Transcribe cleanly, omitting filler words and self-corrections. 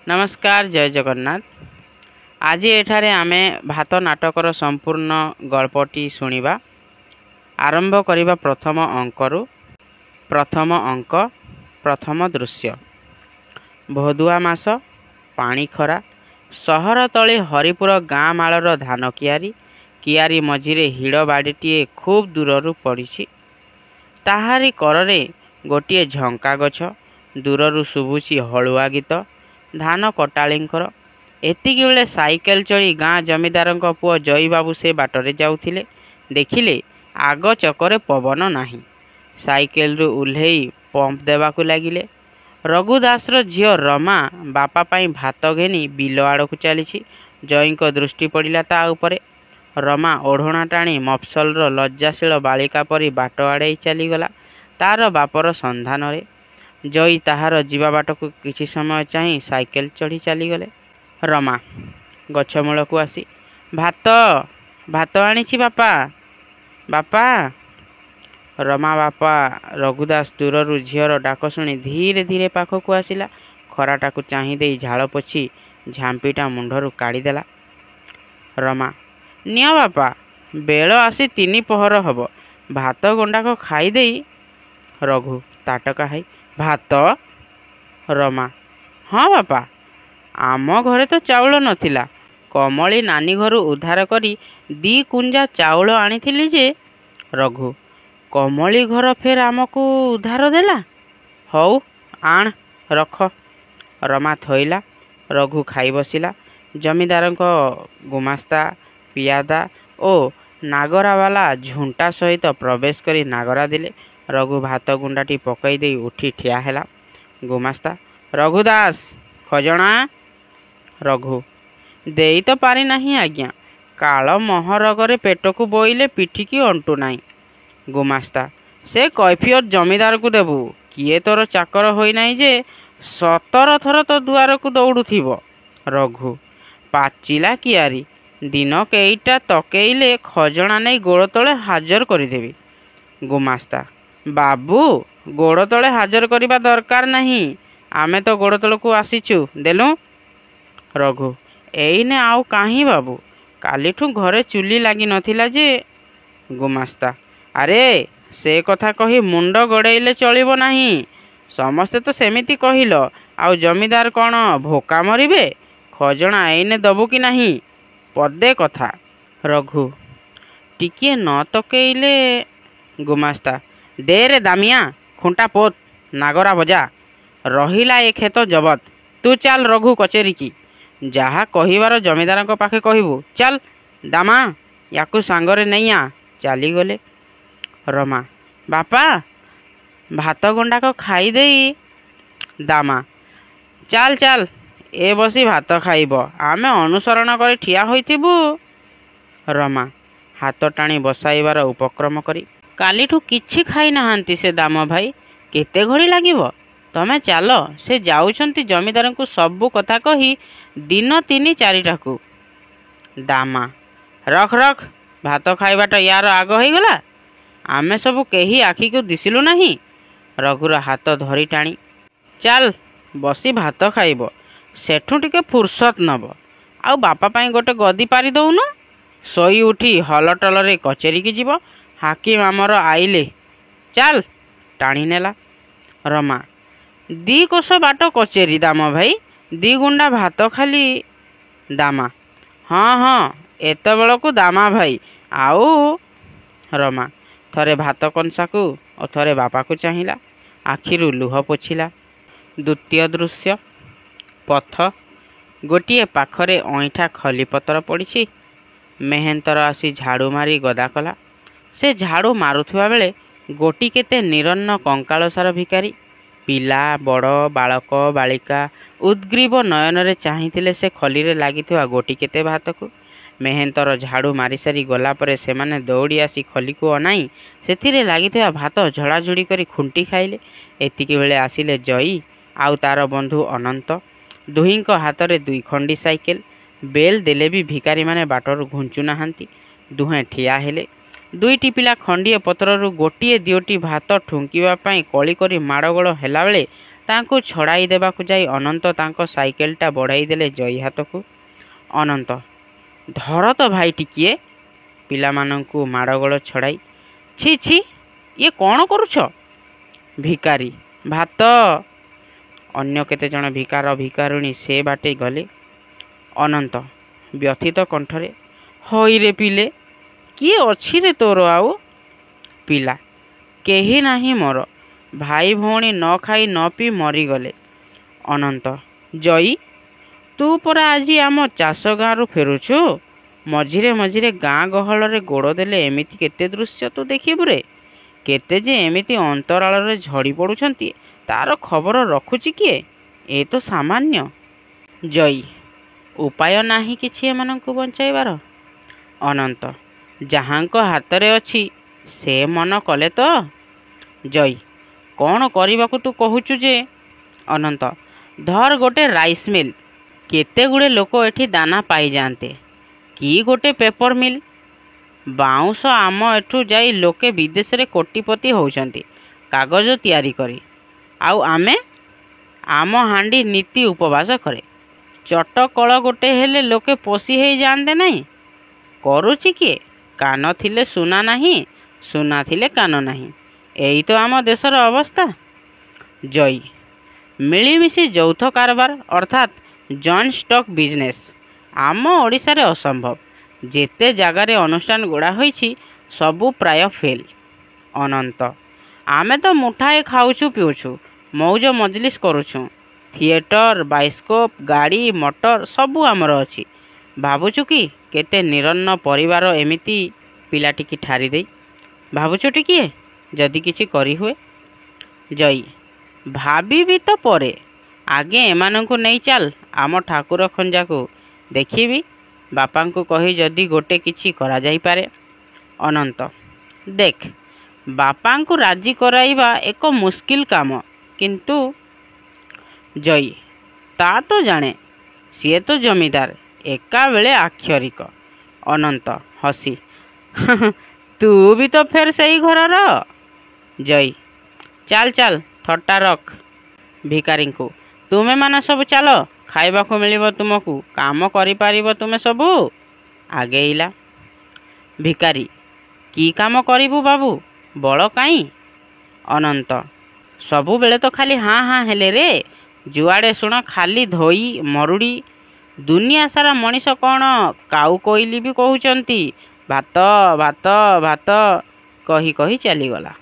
नमस्कार जय जगन्नाथ। आज एठारे आमे भात नाटकर संपूर्ण गल्पटी शुणिबा। आरंभ करिबा प्रथम अंकरु। प्रथम अंक प्रथम दृश्य। भदुआ मास पानी खरा सहर तले हरिपुर गाँ मालर धान कियारी मझिरे हिड़ बाड़ीटीए खूब दूररू पड़िछि। ताहारी कररे गोटिए झंका गछ। दूररू शुभुछि हलुआ गीत धान कटाळींकर। एतिकी बेले साइकेल चढ़ी गाँ जमीदार पुओ जई बाबू से बाटरे जाउथिले। देखिले आग चकरे पवन नाही। साइकेल रु उल्हेई पंप देवाकू लागिले। रघुदासर झियो रमा बापा पाई भात घेनी बिल आड़कू चलीछि। जईंको दृष्टि पड़िला ता उपरे। रमा ओढ़णा टाणी मफसलर लज्जाशील बालिका परी बाट आड़े चलीगला तार बापर संधान रे। जई ताहार जीवा बाट को किछि समय चाही साइकेल चढ़ी चलीगले। रमा गछमूल को आसी भात भात आनीछि बापा बापा। रमा बापा रघुदास दूररू झीर डाक शुणी धीरे धीरे पाखक आसिला। खराटा को चाही देई झाड़ पोछि झांपीटा मुंडरू काढ़ीदेला। रमा निया बापा बेल आसी 3 पहर हब भात गंडाक खाईदेई। रघु ताटका हाई भात। रमा हाँ बापा आम घरे तो चाउल नथिला। कमली नानी घरू उद्धार करी 2 कुंजा चाउल आनीथिली जे। रघु कमली घर फेर आमको उद्धार देला। हौ आण रख। रमा थईला। रघु खाई बसिला। जमीदार गुमास्ता पियादा ओ नागरावाला झुंटा सहित प्रवेश करी नागरा दिले। रघु भात गुंडाटी पकई दे उठी ठिया हैला। गुमास्ता रघुदास खजणा। रघु देई तो पारि नहीं आज्ञा। काल महरगरे पेट को बोइले पिठिकी अंटू नाई। गुमास्ता से कैफियत जमीदार को देबू। किए तोर चाकर होई नाई जे 17 थर तो दुआर को दौड़ुथिबो। रघु पाचिला कियारी दिन केईटा तकेइले खजणा नहीं गोड़ तले हाजर करिदेबी। गुमास्ता बाबू गोड़ तले हाजर करबा दरकार नहीं। आमे तो गोड़ तल को आसीचु देलु। रघु एइने आउ काहीं बाबू कालीठू घरे चुली लागी नथिला जे। गुमास्ता अरे से कथा कही मुंड गड़ेइले चलिबो नहीं। समस्ते तो सेमिति कहिल आउ जमीदार कौन भोका मरिबे। खजणा एइने दबु कि नहीं पदे कथा। रघु टिकिए न तकेइले। गुमास्ता दे रे दामिया खुंटा पोत नागरा बजा रहिला ए खेत जबत। तू चल रघु कचेरी की जहा कहिबार जमीदार पाखे कहबू। चल दामा याकू सांगरे नहीं आ। चली गले। रमा बापा भात गंडाक खाई देई। दामा चल चल ए बसी भात खाइब आमे अनुसरण कर ठिया होइथिबू। रमा हाथ टाणी बसाइबार उपक्रम करी कालीठू किछि खाई नाहांती से दाम भाई केते घड़ी लागिबो। तमे चाल से जाउछंती जमीदार को सबू कथा कही दिन 3-4 को। दामा रख रख भात खाइबाटा यार आग हो गला। आमे सबू केही आखि को दिसिलु नहीं। रघुर हाथ धरी टाणी चल बसी भात खाइब सेठू टिके फुर्सत नब आउ बापा पाई गोटे गदी पारि दउन। सोई उठी हलटल रे कचेरी की जीव। हाकिम आमर आइले चल टाणी नेला। रमा 2 कोस बाट कचेरी दाम भाई 2 गुंडा भात खाली। दामा हाँ हाँ एत बेल को दामा भाई आउ। रमा थरे भात कंसा को और थरे बापा को चाहिला आखिरु लुह पोछिला। द्वितीय दृश्य। पथ गोटिए पाखरे अईठा खलीपतर पड़ी। मेहेंतर आसी झाड़ू मारी गदा कला। से झाड़ू मारुथुवा बेले गोटी केते निरन्न कंकालसार भिकारी पिला बड़ बालक बालिका उद्ग्रीव नयन रे चाहिथिले से खली रे लागिथुवा गोटी केते भात को। मेहेंतर झाड़ू मारी सारी गला परे सेमाने दौड़ी आसी खली को अनाई सेथिरे लागिथुवा भात झड़ाझुड़ी करी खुंटी खाइले। एतिकी बेले आसिले जई आउ तार बंधु अनंत। दुहींक हातरे 2 खंडी साइकेल। बेल देले भी भिकारी माने बाटर घुंचु नाहांती। दुहें ठिया हेले। 2टी पिला खंडीए पत्ररू गोटिए 2टी भात ठुंकिबा पाई कली करी माड़गोड़ हेला बेले ତାଙ୍କୁ ଛଡ଼ାଇ ଦେବାକୁ ଯାଇ ଅନନ୍ତ ତାଙ୍କ ସାଇକେଲଟା ବଢ଼ାଇ ଦେଲେ ଜୟୀ ହାତକୁ। ଅନନ୍ତ, ଧର ତ ଭାଇ ଟିକିଏ। ପିଲାମାନଙ୍କୁ ମାଡ଼ଗୋଳ ଛଡ଼ାଇ, ଛି ଛି, ଇଏ କ'ଣ କରୁଛ? ଭିକାରୀ, ଭାତ। ଅନ୍ୟ କେତେଜଣ ଭିକାର ଭିକାରୁଣୀ ସେ ବାଟେ ଗଲେ। ଅନନ୍ତ ବ୍ୟଥିତ କଣ୍ଠରେ, ହଇରେ ପିଲେ, କିଏ ଅଛି ରେ ତୋର ଆଉ? ପିଲା, କେହି ନାହିଁ ମୋର। ଭାଇ ଭଉଣୀ ନ ଖାଇ ନ ପିଇ ମରିଗଲେ। ଅନନ୍ତ, ଜୟୀ, ତୁ ପରା ଆଜି ଆମ ଚାଷ ଗାଁରୁ ଫେରୁଛୁ। ମଝିରେ ମଝିରେ ଗାଁ ଗହଳରେ ଗୋଡ଼ ଦେଲେ ଏମିତି କେତେ ଦୃଶ୍ୟ ତୁ ଦେଖିବୁ ରେ। କେତେ ଯେ ଏମିତି ଅନ୍ତରାଳରେ ଝଡ଼ି ପଡ଼ୁଛନ୍ତି ତାର ଖବର ରଖୁଛି କିଏ? ଏ ତ ସାମାନ୍ୟ। ଜୟୀ, ଉପାୟ ନାହିଁ କିଛି ଏମାନଙ୍କୁ ବଞ୍ଚାଇବାର? ଅନନ୍ତ, ଯାହାଙ୍କ ହାତରେ ଅଛି ସେ ମନ କଲେ ତ। ଜୟୀ, କ'ଣ କରିବାକୁ ତୁ କହୁଛୁ ଯେ? ଅନନ୍ତ, ଧର ଗୋଟେ ରାଇସ୍ ମିଲ୍। କେତେ ଗୁଡ଼ିଏ ଲୋକ ଏଠି ଦାନା ପାଇଯାଆନ୍ତେ। କି ଗୋଟେ ପେପର ମିଲ୍। ବାଉଁଶ ଆମ ଏଠୁ ଯାଇ ଲୋକେ ବିଦେଶରେ କୋଟିପତି ହେଉଛନ୍ତି କାଗଜ ତିଆରି କରି। ଆଉ ଆମେ? ଆମ ହାଣ୍ଡି ନୀତି ଉପବାସ କରେ। ଚଟକଳ ଗୋଟେ ହେଲେ ଲୋକେ ପୋଷି ହେଇଯାଆନ୍ତେ ନାହିଁ। କରୁଛି କିଏ? କାନ ଥିଲେ ସୁନା ନାହିଁ, ସୁନା ଥିଲେ କାନ ନାହିଁ। ଏଇ ତ ଆମ ଦେଶର ଅବସ୍ଥା। ଜୟୀ, ମିଳିମିଶି ଯୌଥ କାରବାର ଅର୍ଥାତ୍ ଜଏଣ୍ଟ ଷ୍ଟକ୍ ବିଜନେସ୍ ଆମ ଓଡ଼ିଶାରେ ଅସମ୍ଭବ। ଯେତେ ଜାଗାରେ ଅନୁଷ୍ଠାନ ଗଢ଼ା ହୋଇଛି ସବୁ ପ୍ରାୟ ଫେଲ୍। ଅନନ୍ତ, ଆମେ ତ ମୁଠାଏ ଖାଉଛୁ ପିଉଛୁ, ମଉଜ ମଜଲିସ୍ କରୁଛୁ। ଥିଏଟର, ବାଇସ୍କୋପ, ଗାଡ଼ି ମଟର ସବୁ ଆମର ଅଛି। ଭାବୁଛୁ କି କେତେ ନିରନ୍ନ ପରିବାର ଏମିତି ପିଲାଟିକି ଠାରି ଦେଇ? ଭାବୁଛୁ ଟିକିଏ ଯଦି କିଛି କରିହୁଏ? ଜୟୀ, ଭାବିବି ତ ପରେ। ଆଗେ ଏମାନଙ୍କୁ ନେଇ ଚାଲ ଆମ ଠାକୁର ଖଞ୍ଜାକୁ ଦେଖିବି। ବାପାଙ୍କୁ କହି ଯଦି ଗୋଟେ କିଛି କରାଯାଇପାରେ। ଅନନ୍ତ, ଦେଖ, ବାପାଙ୍କୁ ରାଜି କରାଇବା ଏକ ମୁସ୍କିଲ କାମ, କିନ୍ତୁ। ଜୟୀ, ତା ତ ଜାଣେ, ସିଏ ତ ଜମିଦାର ଏକାବେଳେ ଆକ୍ଷରିକ। ଅନନ୍ତ ହସି, ତୁ ବି ତ ଫେର ସେଇ ଘରର। ଜୟୀ, ଚାଲ ଚାଲ, ଥଟ୍ଟା ରଖ। ଭିକାରୀଙ୍କୁ, ତୁମେମାନେ ସବୁ ଚାଲ, ଖାଇବାକୁ ମିଳିବ ତୁମକୁ, କାମ କରିପାରିବ ତୁମେ ସବୁ। ଆଗେଇଲା। ଭିକାରୀ, କି କାମ କରିବୁ ବାବୁ, ବଳ କାହିଁ? ଅନନ୍ତ, ସବୁବେଳେ ତ ଖାଲି ହାଁ ହାଁ ହେଲେ ରେ। ଯୁଆଡ଼େ ଶୁଣ ଖାଲି ଧୋଇ ମରୁଡ଼ି। ଦୁନିଆ ସାରା ମଣିଷ କ'ଣ କାଉ କୋଇଲି ବି କହୁଛନ୍ତି ଭାତ ଭାତ ଭାତ କହି କହି ଚାଲିଗଲା।